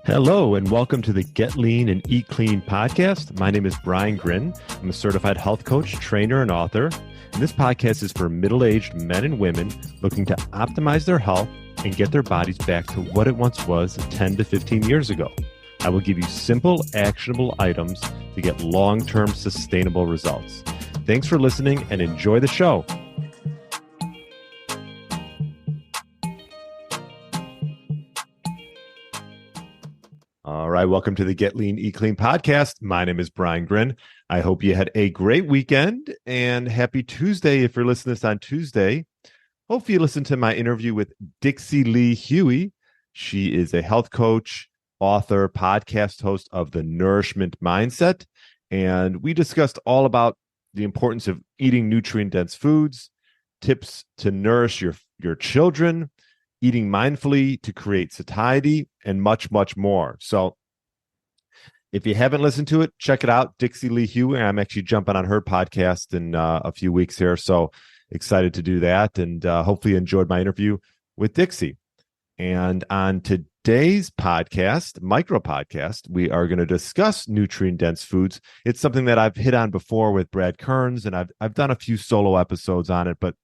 Hello, and welcome to the Get Lean and Eat Clean podcast. My name is Brian Grin. I'm a certified health coach, trainer, and author. And this podcast is for middle-aged men and women looking to optimize their health and get their bodies back to what it once was 10 to 15 years ago. I will give you simple, actionable items to get long-term sustainable results. Thanks for listening and enjoy the show. All right, welcome to the Get Lean, Eat Clean podcast. My name is Brian Grin. I hope you had a great weekend and happy Tuesday if you're listening to this on Tuesday. Hopefully you listened to my interview with Dixie Lee Huey. She is a health coach, author, podcast host of The Nourishment Mindset. And we discussed all about the importance of eating nutrient-dense foods, tips to nourish your children, eating mindfully to create satiety, and much, much more. So if you haven't listened to it, check it out. Dixie Lee Huey. I'm actually jumping on her podcast in a few weeks here. So excited to do that. And hopefully you enjoyed my interview with Dixie. And on today's podcast, micro podcast, we are going to discuss nutrient-dense foods. It's something that I've hit on before with Brad Kearns, and I've done a few solo episodes on it, but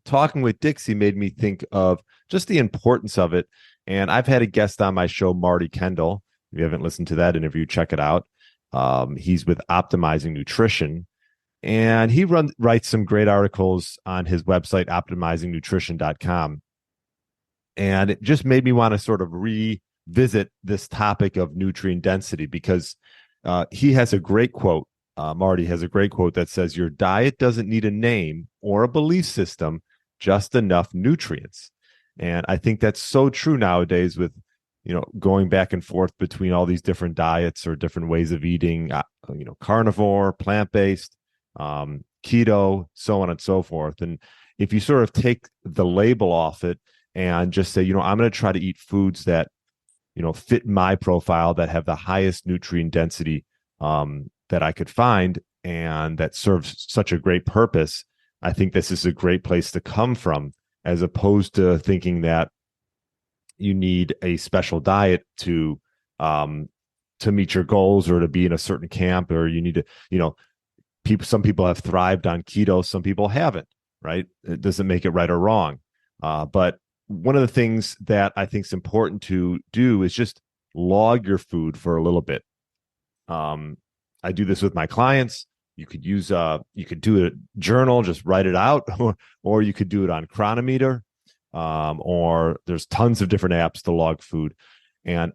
talking with Dixie made me think of just the importance of it. And I've had a guest on my show, Marty Kendall. If you haven't listened to that interview, check it out. He's with Optimizing Nutrition, and he writes some great articles on his website, optimizingnutrition.com. And it just made me want to sort of revisit this topic of nutrient density because he has a great quote. Marty has a great quote that says, "Your diet doesn't need a name or a belief system, just enough nutrients." And I think that's so true nowadays with, going back and forth between all these different diets or different ways of eating, carnivore, plant-based, keto, so on and so forth. And if you sort of take the label off it and just say, I'm going to try to eat foods that, fit my profile, that have the highest nutrient density that I could find and that serves such a great purpose, I think this is a great place to come from, as opposed to thinking that you need a special diet to meet your goals or to be in a certain camp, or you need to, some people have thrived on keto, some people haven't, right? It doesn't make it right or wrong. But one of the things that I think is important to do is just log your food for a little bit. I do this with my clients. You could you could do a journal, just write it out, or you could do it on Chronometer, or there's tons of different apps to log food. And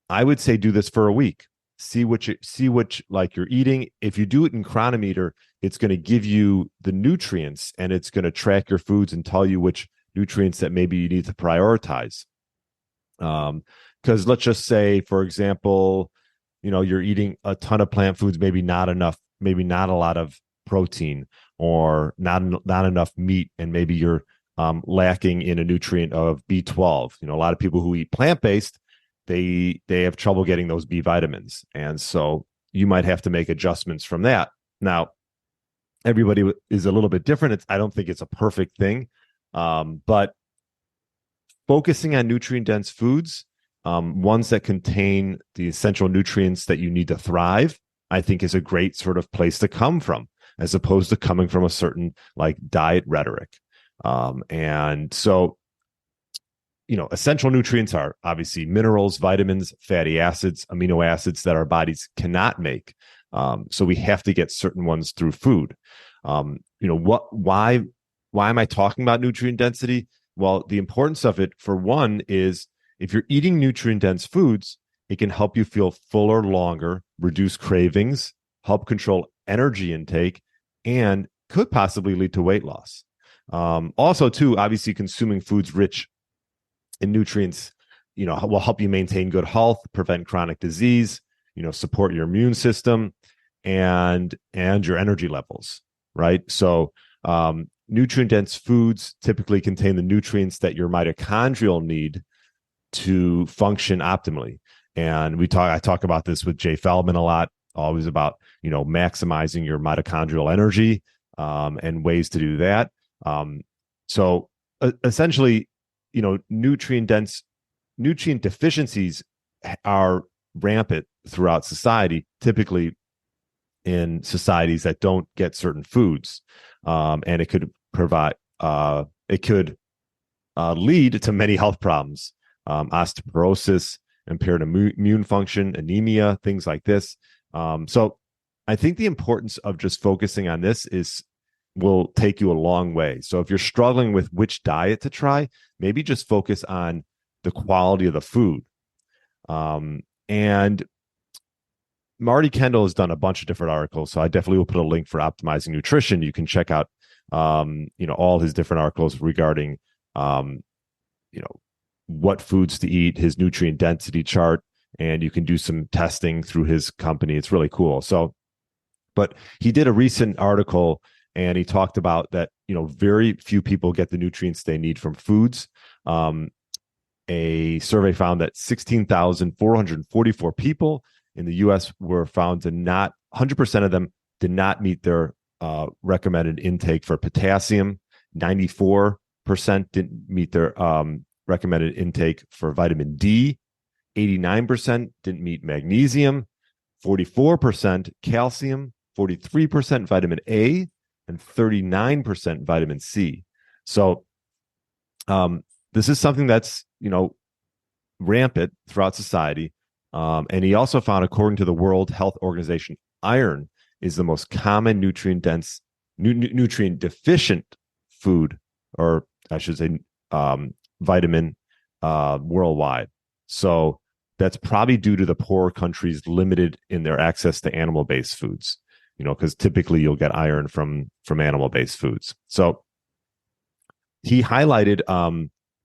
I would say do this for a week. See what you're eating. If you do it in Chronometer, it's going to give you the nutrients and it's going to track your foods and tell you which nutrients that maybe you need to prioritize. Because let's just say, for example, you're eating a ton of plant foods, maybe not a lot of protein, or not enough meat, and maybe you're lacking in a nutrient of B12. A lot of people who eat plant-based, they have trouble getting those B vitamins, and so you might have to make adjustments from that. Now, everybody is a little bit different. I don't think it's a perfect thing, but focusing on nutrient-dense foods, ones that contain the essential nutrients that you need to thrive, I think is a great sort of place to come from, as opposed to coming from a certain diet rhetoric. And so, essential nutrients are obviously minerals, vitamins, fatty acids, amino acids that our bodies cannot make. So we have to get certain ones through food. Why am I talking about nutrient density? Well, the importance of it, for one, is if you're eating nutrient-dense foods, it can help you feel fuller longer, reduce cravings, help control energy intake, and could possibly lead to weight loss. Also, too, obviously, consuming foods rich in nutrients, will help you maintain good health, prevent chronic disease, support your immune system, and your energy levels, right? So, nutrient-dense foods typically contain the nutrients that your mitochondrial need to function optimally. And I talk about this with Jay Feldman a lot, always about, maximizing your mitochondrial energy, and ways to do that. So essentially, nutrient deficiencies are rampant throughout society, typically in societies that don't get certain foods. And it could lead to many health problems, osteoporosis, impaired immune function, anemia, things like this. So I think the importance of just focusing on this will take you a long way. So if you're struggling with which diet to try, maybe just focus on the quality of the food. And Marty Kendall has done a bunch of different articles, so I definitely will put a link for Optimizing Nutrition. You can check out, all his different articles regarding, what foods to eat, his nutrient density chart, and you can do some testing through his company. It's really cool. So, but he did a recent article and he talked about that, very few people get the nutrients they need from foods. A survey found that 16,444 people in the U.S. were found to 100% of them did not meet their recommended intake for potassium. 94% didn't meet their recommended intake for vitamin D. 89% didn't meet magnesium. 44% calcium. 43% vitamin A. And 39% vitamin C. So this is something that's, rampant throughout society. And he also found, according to the World Health Organization, iron is the most common nutrient deficient food, or I should say vitamin, worldwide. So that's probably due to the poor countries limited in their access to animal-based foods, because typically you'll get iron from animal-based foods. So he highlighted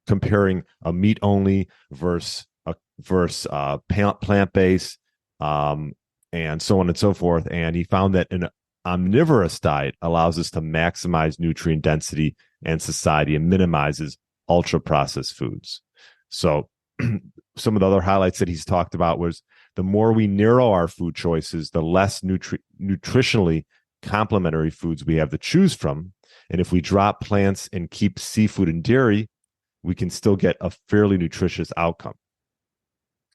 comparing a meat-only versus plant-based, and so on and so forth. And he found that an omnivorous diet allows us to maximize nutrient density and satiety and minimizes ultra-processed foods. So some of the other highlights that he's talked about was the more we narrow our food choices, the less nutritionally complementary foods we have to choose from. And if we drop plants and keep seafood and dairy, we can still get a fairly nutritious outcome.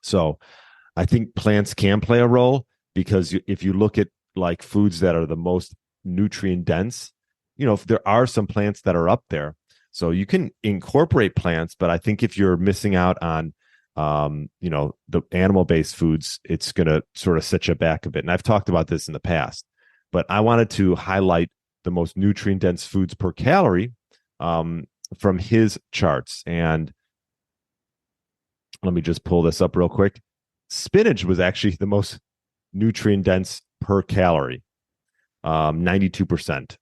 So I think plants can play a role, because if you look at like foods that are the most nutrient dense, there are some plants that are up there. So you can incorporate plants, but I think if you're missing out on, the animal-based foods, it's going to sort of set you back a bit. And I've talked about this in the past, but I wanted to highlight the most nutrient-dense foods per calorie from his charts. And let me just pull this up real quick. Spinach was actually the most nutrient-dense per calorie, 92%.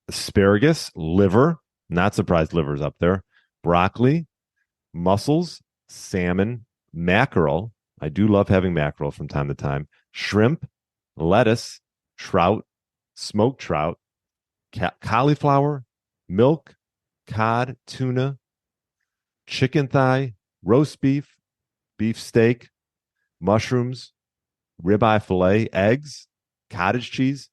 Asparagus, liver, not surprised liver's up there. Broccoli, mussels, salmon, mackerel. I do love having mackerel from time to time. Shrimp, lettuce, trout, smoked trout, cauliflower, milk, cod, tuna, chicken thigh, roast beef, beef steak, mushrooms, ribeye fillet, eggs, cottage cheese,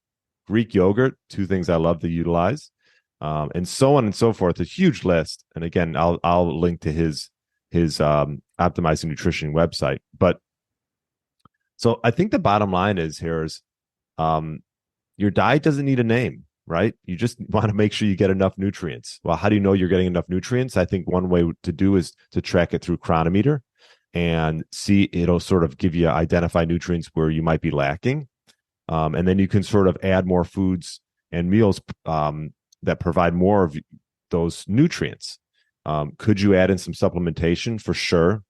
Greek yogurt, two things I love to utilize, and so on and so forth. A huge list. And again, I'll link to his Optimizing Nutrition website. But so I think the bottom line is your diet doesn't need a name, right? You just want to make sure you get enough nutrients. Well, how do you know you're getting enough nutrients? I think one way to do is to track it through Cronometer and see, it'll sort of identify nutrients where you might be lacking. And then you can sort of add more foods and meals that provide more of those nutrients. Could you add in some supplementation? For sure.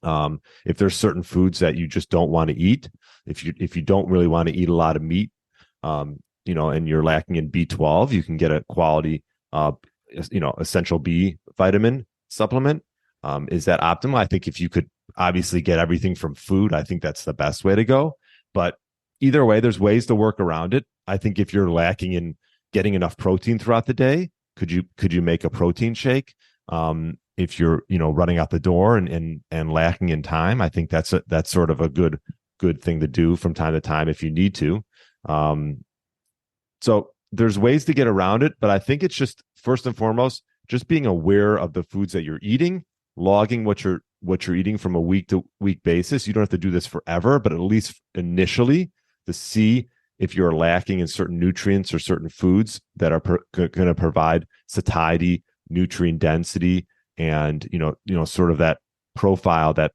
If there's certain foods that you just don't want to eat, if you don't really want to eat a lot of meat, and you're lacking in B12, you can get a quality, essential B vitamin supplement. Is that optimal? I think if you could obviously get everything from food, I think that's the best way to go. But either way, there's ways to work around it. I think if you're lacking in getting enough protein throughout the day, could you make a protein shake? If you're running out the door and lacking in time, I think that's sort of a good thing to do from time to time if you need to. So there's ways to get around it, but I think it's just first and foremost just being aware of the foods that you're eating, logging what you're what you're eating from a week to week basis. You don't have to do this forever, but at least initially to see if you're lacking in certain nutrients or certain foods that are going to provide satiety, nutrient density, and sort of that profile that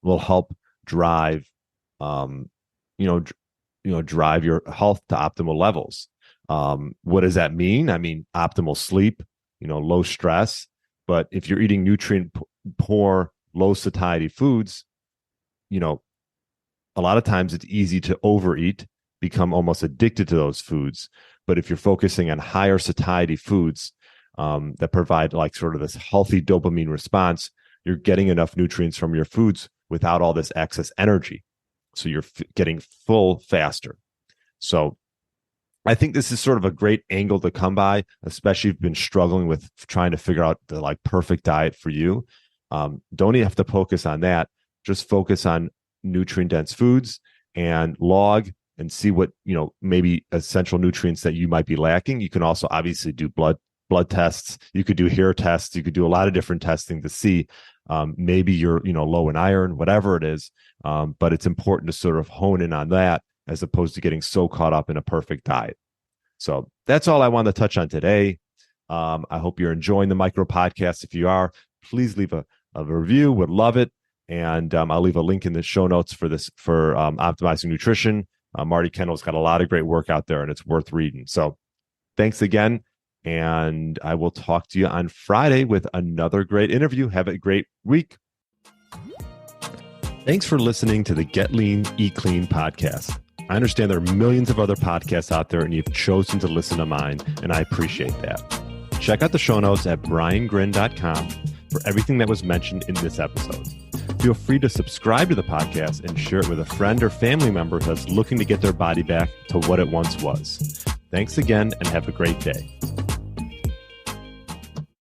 will help drive drive your health to optimal levels. What does that mean? I mean, optimal sleep, low stress. But if you're eating nutrient poor, low satiety foods, a lot of times it's easy to overeat, become almost addicted to those foods. But if you're focusing on higher satiety foods that provide like sort of this healthy dopamine response, you're getting enough nutrients from your foods without all this excess energy. So you're getting full faster. So I think this is sort of a great angle to come by, especially if you've been struggling with trying to figure out the like perfect diet for you. Don't even have to focus on that. Just focus on nutrient dense foods and log and see what, maybe essential nutrients that you might be lacking. You can also obviously do blood tests. You could do hair tests. You could do a lot of different testing to see maybe you're, low in iron, whatever it is. But it's important to sort of hone in on that as opposed to getting so caught up in a perfect diet. So that's all I wanted to touch on today. I hope you're enjoying the micro podcast. If you are, please leave a review. Would love it. And I'll leave a link in the show notes for Optimizing Nutrition. Marty Kendall's got a lot of great work out there, and it's worth reading. So thanks again. And I will talk to you on Friday with another great interview. Have a great week. Thanks for listening to the Get Lean, Eat Clean podcast. I understand there are millions of other podcasts out there, and you've chosen to listen to mine, and I appreciate that. Check out the show notes at briangrin.com for everything that was mentioned in this episode. Feel free to subscribe to the podcast and share it with a friend or family member that's looking to get their body back to what it once was. Thanks again, and have a great day.